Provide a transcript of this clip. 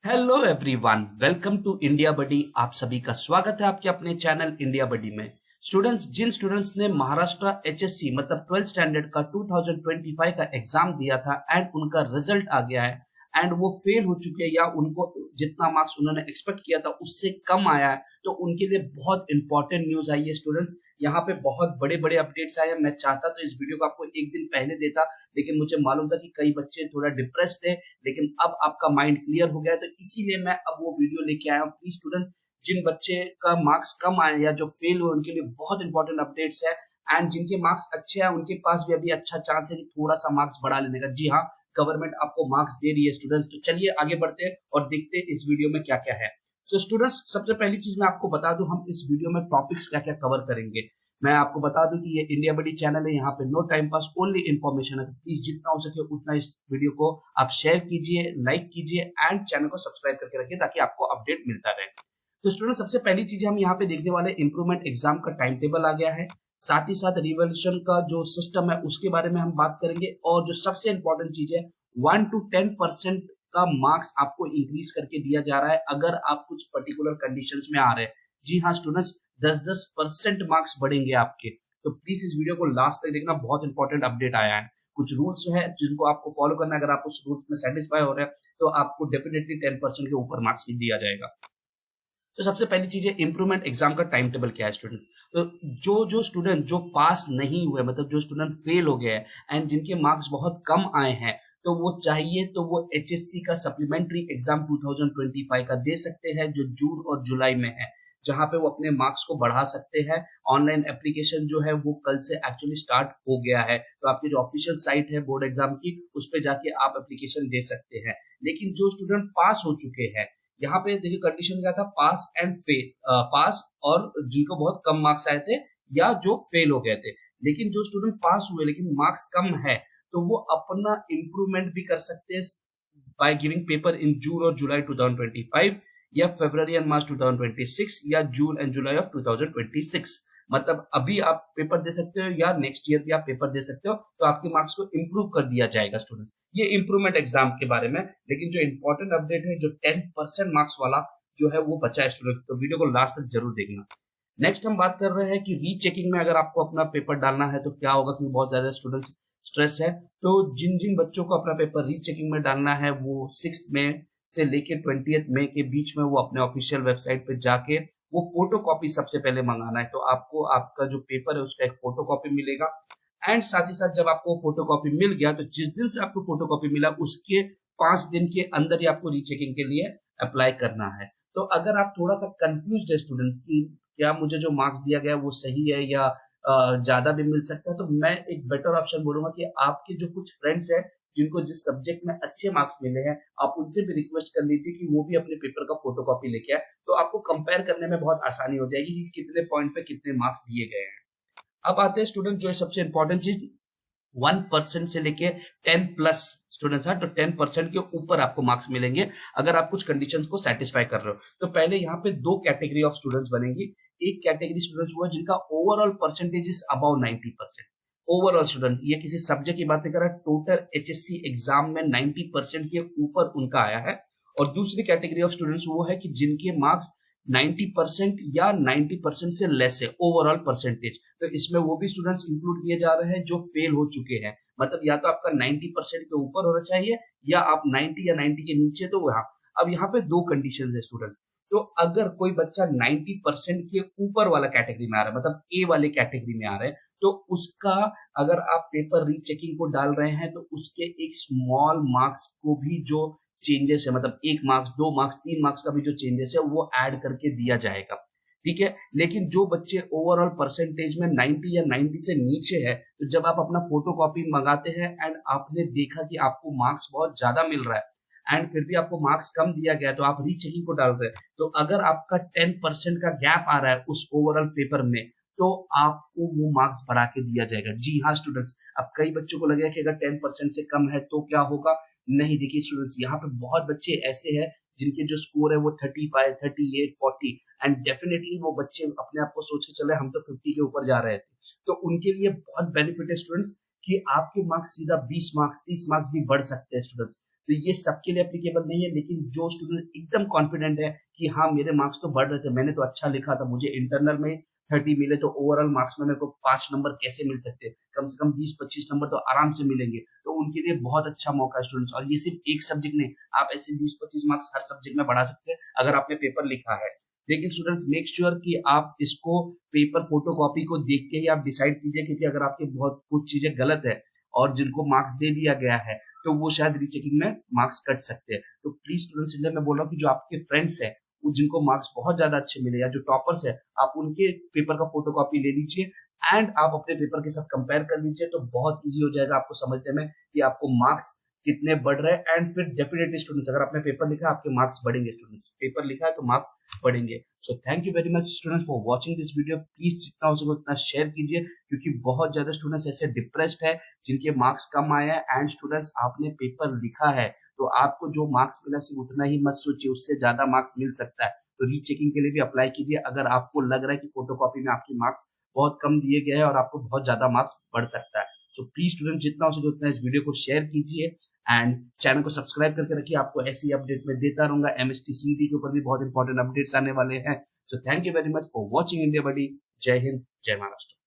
Hello everyone, welcome to India buddy. आप सभी का स्वागत है आपके अपने चैनल इंडिया बडी में। जिन स्टूडेंट्स ने महाराष्ट्र एचएससी मतलब 12th स्टैंडर्ड का 2025 का एग्जाम दिया था एंड उनका रिजल्ट आ गया है एंड वो फेल हो चुके हैं या उनको जितना मार्क्स उन्होंने एक्सपेक्ट किया था उससे कम आया है, तो उनके लिए बहुत इंपॉर्टेंट न्यूज आई है स्टूडेंट्स। यहाँ पे बहुत बड़े बड़े अपडेट्स आए हैं। मैं चाहता तो इस वीडियो को आपको एक दिन पहले देता, लेकिन मुझे मालूम था कि कई बच्चे थोड़ा डिप्रेस थे, लेकिन अब आपका माइंड क्लियर हो गया है, तो इसीलिए मैं अब वो वीडियो लेके आया हूँ। प्लीज स्टूडेंट, जिन बच्चे का मार्क्स कम आए या जो फेल हुए उनके लिए बहुत इंपॉर्टेंट अपडेट्स है एंड जिनके मार्क्स अच्छे हैं उनके पास भी अभी अच्छा चांस है कि थोड़ा सा मार्क्स बढ़ा लेने का। जी हाँ, गवर्नमेंट आपको मार्क्स दे रही है स्टूडेंट्स। तो चलिए आगे बढ़ते हैं और देखते हैं इस वीडियो में क्या क्या है। तो स्टूडेंट्स, सबसे पहली चीज मैं आपको बता दूं, हम इस वीडियो में टॉपिक्स क्या क्या कवर करेंगे। मैं आपको बता दूं कि ये इंडिया बडी चैनल है, यहाँ पे no time pass only information है। तो प्लीज जितना हो सके उतना इस वीडियो को आप शेयर कीजिए, लाइक कीजिए एंड चैनल को सब्सक्राइब करके रखिए ताकि आपको अपडेट मिलता रहे। तो स्टूडेंट, सबसे पहली चीज हम यहाँ पे देखने वाले इंप्रूवमेंट एग्जाम का टाइम टेबल आ गया है, साथ ही साथ रिवॉल्यूशन का जो सिस्टम है उसके बारे में हम बात करेंगे, और जो सबसे इंपॉर्टेंट चीज है 1 to 10% का मार्क्स आपको इंक्रीज करके दिया जा रहा है अगर आप कुछ पर्टिकुलर कंडीशंस में आ रहे हैं। जी हाँ स्टूडेंट्स, 10% मार्क्स बढ़ेंगे आपके। तो प्लीज इस वीडियो को लास्ट तक देखना, बहुत इंपॉर्टेंट अपडेट आया है। कुछ रूल्स है जिनको आपको फॉलो करना है, अगर आप उस रूल्स में सेटिस्फाई हो रहे हैं तो आपको डेफिनेटली 10% के ऊपर मार्क्स भी दिया जाएगा। तो सबसे पहली चीज है इंप्रूवमेंट एग्जाम का टाइम टेबल क्या है स्टूडेंट्स। तो जो स्टूडेंट जो पास नहीं हुए, मतलब जो स्टूडेंट फेल हो गए एंड जिनके मार्क्स बहुत कम आए हैं, तो वो चाहिए तो वो एचएससी का सप्लीमेंट्री एग्जाम 2025 का दे सकते हैं जो जून और जुलाई में है, जहां पे वो अपने मार्क्स को बढ़ा सकते हैं। ऑनलाइन एप्लीकेशन जो है वो कल से एक्चुअली स्टार्ट हो गया है, तो आपकी जो ऑफिशियल साइट है बोर्ड एग्जाम की उस पर जाके आप एप्लीकेशन दे सकते हैं। लेकिन जो स्टूडेंट पास हो चुके हैं, यहाँ पे देखिए कंडीशन क्या था, पास एंड फेल, पास और जिनको बहुत कम मार्क्स आए थे या जो फेल हो गए थे। लेकिन जो स्टूडेंट पास हुए लेकिन मार्क्स कम है, तो वो अपना इम्प्रूवमेंट भी कर सकते हैं बाय गिविंग पेपर इन जून और जुलाई 2025 या फरवरी एंड मार्च 2026 या जून एंड जुलाई ऑफ 2026। मतलब अभी आप पेपर दे सकते हो या नेक्स्ट ईयर भी आप पेपर दे सकते हो, तो आपके मार्क्स को इम्प्रूव कर दिया जाएगा स्टूडेंट। ये इंप्रूवमेंट एग्जाम के बारे में। लेकिन जो इंपॉर्टेंट अपडेट है, जो 10% मार्क्स वाला जो है वो बचा है स्टूडेंट, तो वीडियो को लास्ट तक जरूर देखना। नेक्स्ट हम बात कर रहे हैं कि रीचेकिंग में अगर आपको अपना पेपर डालना है तो क्या होगा, क्योंकि बहुत ज्यादा स्टूडेंट्स स्ट्रेस है। तो जिन जिन बच्चों को अपना पेपर रीचेकिंग में डालना है वो 6 मई से लेके 20 मई के बीच में वो अपने ऑफिशियल वेबसाइट पे जाके वो फोटो कॉपी सबसे पहले मंगाना है। तो आपको आपका जो पेपर है उसका एक फोटो कॉपी मिलेगा एंड साथ ही साथ जब आपको फोटो कॉपी मिल गया, तो जिस दिन से आपको फोटो कॉपी मिला उसके 5 दिन के अंदर ही आपको रीचेकिंग के लिए अप्लाई करना है। तो अगर आप थोड़ा सा कंफ्यूज है स्टूडेंट्स की क्या मुझे जो मार्क्स दिया गया वो सही है या ज्यादा भी मिल सकता है, तो मैं एक बेटर ऑप्शन बोलूंगा कि आपके जो कुछ फ्रेंड्स हैं जिनको जिस सब्जेक्ट में अच्छे मार्क्स मिले हैं, आप उनसे भी रिक्वेस्ट कर लीजिए कि वो भी अपने पेपर का फोटो कॉपी लेके आए, तो आपको कंपेयर करने में बहुत आसानी हो जाएगी कि कितने पॉइंट पे कितने मार्क्स दिए गए हैं। अब आते हैं स्टूडेंट जो है सबसे इंपॉर्टेंट चीज, 1% से लेके 10+ स्टूडेंट्स हैं, तो 10% के ऊपर आपको मार्क्स मिलेंगे अगर आप कुछ कंडीशंस को सेटिस्फाई कर रहे हो। तो पहले यहाँ पे 2 कैटेगरी ऑफ स्टूडेंट्स बनेंगी। एक कैटेगरी स्टूडेंट्स हुआ जिनका overall percentage is about 90%। Overall student, ये किसी सब्जेक्ट की बात नहीं कर रहा, टोटल एचएससी एग्जाम में 90% के ऊपर उनका आया है। और दूसरी कैटेगरी ऑफ स्टूडेंट्स वो है कि जिनके मार्क्स 90% या 90% से लेस है ओवरऑल परसेंटेज। तो इसमें वो भी स्टूडेंट्स इंक्लूड किए जा रहे हैं जो फेल हो चुके हैं। मतलब या तो आपका 90% के ऊपर होना चाहिए या आप 90 या 90 के नीचे। तो वहां अब यहाँ पे 2 कंडीशंस है स्टूडेंट। तो अगर कोई बच्चा 90% के ऊपर वाला कैटेगरी में आ रहा है, मतलब ए वाले कैटेगरी में आ रहा है, तो उसका अगर आप पेपर रीचेकिंग को डाल रहे हैं तो उसके एक स्मॉल मार्क्स को भी जो चेंजेस है, मतलब 1 मार्क्स 2 मार्क्स 3 मार्क्स का भी जो चेंजेस है वो ऐड करके दिया जाएगा, ठीक है। लेकिन जो बच्चे ओवरऑल परसेंटेज में 90 या 90 से नीचे है, तो जब आप अपना फोटो कॉपी मंगाते हैं एंड आपने देखा कि आपको मार्क्स बहुत ज्यादा मिल रहा है एंड फिर भी आपको मार्क्स कम दिया गया, तो आप रीचेकिंग को डाल रहे हैं, तो अगर आपका 10% का गैप आ रहा है उस ओवरऑल पेपर में, तो आपको वो मार्क्स बढ़ा के दिया जाएगा। जी हाँ स्टूडेंट्स, अब कई बच्चों को लगेगा कि अगर 10% से कम है तो क्या होगा। नहीं, देखिए स्टूडेंट्स, यहाँ पे बहुत बच्चे ऐसे हैं जिनके जो स्कोर है वो 35, 38, 40 एंड डेफिनेटली वो बच्चे अपने आप को सोच के चले हम तो 50 के ऊपर जा रहे थे, तो उनके लिए बहुत बेनिफिट है स्टूडेंट्स कि आपके मार्क्स सीधा 20 मार्क्स 30 मार्क्स भी बढ़ सकते हैं स्टूडेंट्स। तो ये सबके लिए एप्लीकेबल नहीं है, लेकिन जो स्टूडेंट एकदम कॉन्फिडेंट है कि हाँ मेरे मार्क्स तो बढ़ रहे थे, मैंने तो अच्छा लिखा था, मुझे इंटरनल में 30 मिले तो ओवरऑल मार्क्स में मेरे को 5 नंबर कैसे मिल सकते हैं, कम से कम 20-25 नंबर तो आराम से मिलेंगे, तो उनके लिए बहुत अच्छा मौका है स्टूडेंट्स। और ये सिर्फ एक सब्जेक्ट नहीं, आप ऐसे 20-25 मार्क्स हर सब्जेक्ट में बढ़ा सकते हैं अगर आपने पेपर लिखा है। लेकिन स्टूडेंट्स मेक श्योर कि आप इसको पेपर फोटोकॉपी को देख के ही आप डिसाइड कीजिए, क्योंकि अगर आपके बहुत कुछ चीजें गलत है और जिनको मार्क्स दे दिया गया है तो वो शायद रीचेकिंग में मार्क्स कट सकते हैं। तो प्लीज स्टूडेंट्स, इसलिए मैं बोल रहा हूँ कि जो आपके फ्रेंड्स हैं जिनको मार्क्स बहुत ज्यादा अच्छे मिले या जो टॉपर्स है, आप उनके पेपर का फोटोकॉपी ले लीजिए एंड आप अपने पेपर के साथ कंपेयर कर लीजिए, तो बहुत इजी हो जाएगा आपको समझने में कि आपको मार्क्स कितने बढ़ रहे हैं। एंड फिर डेफिनेटली स्टूडेंट्स, अगर आपने पेपर लिखा है आपके मार्क्स बढ़ेंगे, स्टूडेंट्स पेपर लिखा है तो मार्क्स बढ़ेंगे। सो thank you very much students for watching this video. Please जितना हो सके उतना शेयर कीजिए, क्योंकि बहुत ज्यादा स्टूडेंट्स ऐसे डिप्रेस्ड है जिनके मार्क्स कम आए हैं। एंड स्टूडेंट्स, आपने पेपर लिखा है तो आपको जो मार्क्स मिला सिर्फ उतना ही मत सोचिए, उससे ज्यादा मार्क्स मिल सकता है। तो रीचेकिंग के लिए भी अप्लाई कीजिए अगर आपको लग रहा है कि फोटोकॉपी में आपके मार्क्स बहुत कम दिए गए हैं और आपको बहुत ज्यादा मार्क्स बढ़ सकता है। सो प्लीज स्टूडेंट, जितना हो सके उतना इस वीडियो को शेयर कीजिए एंड चैनल को सब्सक्राइब करके रखिए, आपको ऐसी अपडेट में देता रहूंगा। एमएसटी सीईटी के ऊपर भी बहुत इंपॉर्टेंट अपडेट्स आने वाले हैं। So thank you very much for watching India buddy. Jai Hind, जय महाराष्ट्र।